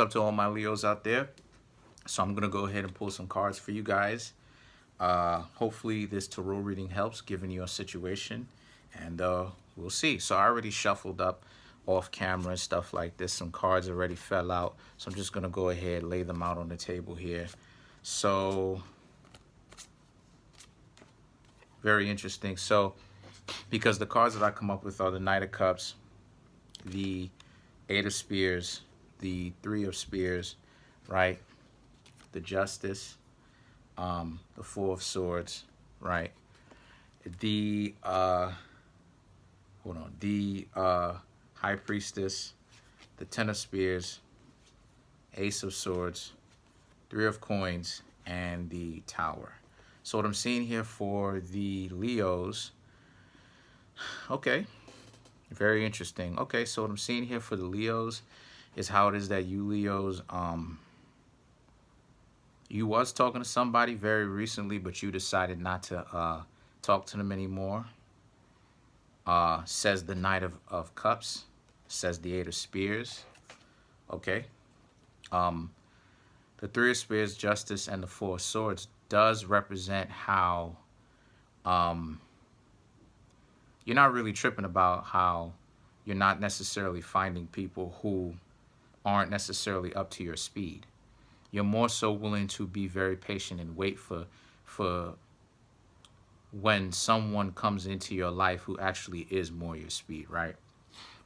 Up to all my Leos out there. So I'm gonna go ahead and pull some cards for you guys. Hopefully this tarot reading helps given your situation, and we'll see. So I already shuffled up off camera and stuff like this. Some cards already fell out, so I'm just gonna go ahead and lay them out on the table here. So very interesting. So because the cards that I come up with are the Knight of Cups, the Eight of Spears, the Three of Spears, right? The Justice, the Four of Swords, right? The the High Priestess, the Ten of Spears, Ace of Swords, Three of Coins, and the Tower. So what I'm seeing here for the Leos, okay, very interesting. Okay, so what I'm seeing here for the Leos is how it is that you Leos, you was talking to somebody very recently, but you decided not to talk to them anymore. Says the Knight of Cups, says the Eight of Spears. Okay. The Three of Spears, Justice, and the Four of Swords does represent how you're not really tripping about how you're not necessarily finding people who aren't necessarily up to your speed. You're more so willing to be very patient and wait for when someone comes into your life who actually is more your speed, right?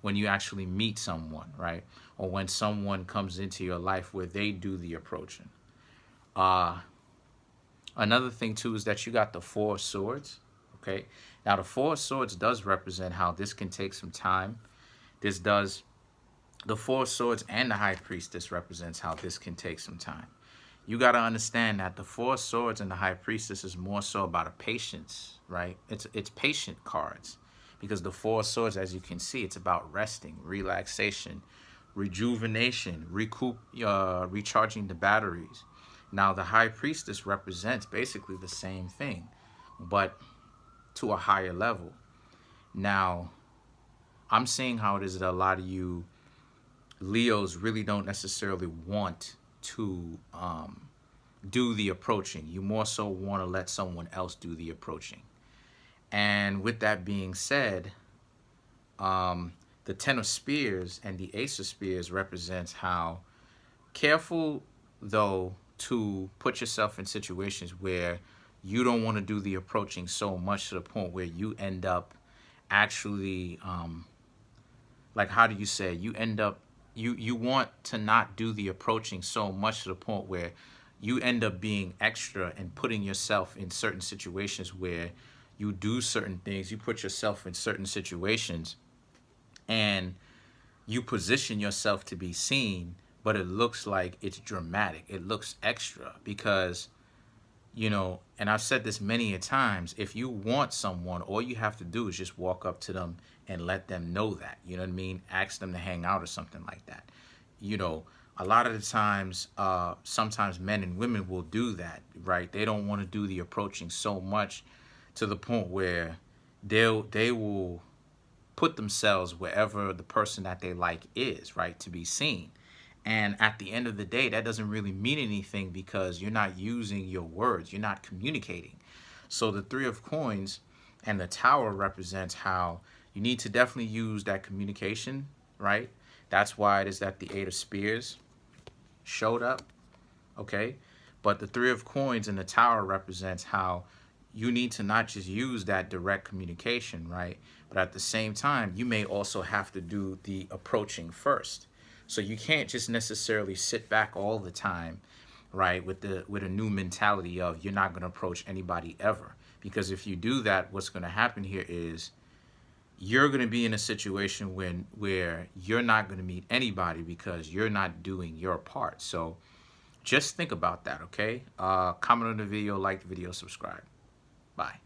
When you actually meet someone, right? Or when someone comes into your life where they do the approaching. Another thing too is that you got the Four of Swords, okay? Now the Four of Swords does represent how this can take some time. This does, the Four of Swords and the High Priestess represents how this can take some time. You got to understand that the Four of Swords and the High Priestess is more so about a patience, right? It's patient cards, because the Four of Swords, as you can see, it's about resting, relaxation, rejuvenation, recharging the batteries. Now, the High Priestess represents basically the same thing, but to a higher level. Now, I'm seeing how it is that a lot of you Leos really don't necessarily want to do the approaching. You more so want to let someone else do the approaching. And with that being said, the Ten of Spears and the Ace of Spears represents how careful, though, to put yourself in situations where you don't want to do the approaching so much to the point where you end up actually, like, how do you say, you end up, you want to not do the approaching so much to the point where you end up being extra and putting yourself in certain situations where you do certain things, you put yourself in certain situations and you position yourself to be seen, but it looks like it's dramatic. It looks extra because, you know, and I've said this many a times, if you want someone, all you have to do is just walk up to them and let them know that, you know what I mean? Ask them to hang out or something like that. You know, a lot of the times, sometimes men and women will do that, right? They don't want to do the approaching so much to the point where they will put themselves wherever the person that they like is, right, to be seen. And at the end of the day, that doesn't really mean anything because you're not using your words. You're not communicating. So the Three of Coins and the Tower represents how you need to definitely use that communication, right? That's why it is that the Eight of Spears showed up, okay? But the Three of Coins and the Tower represents how you need to not just use that direct communication, right? But at the same time, you may also have to do the approaching first. So you can't just necessarily sit back all the time, right, with a new mentality of you're not going to approach anybody ever. Because if you do that, what's going to happen here is you're going to be in a situation where you're not going to meet anybody because you're not doing your part. So just think about that, okay? Comment on the video, like the video, subscribe. Bye.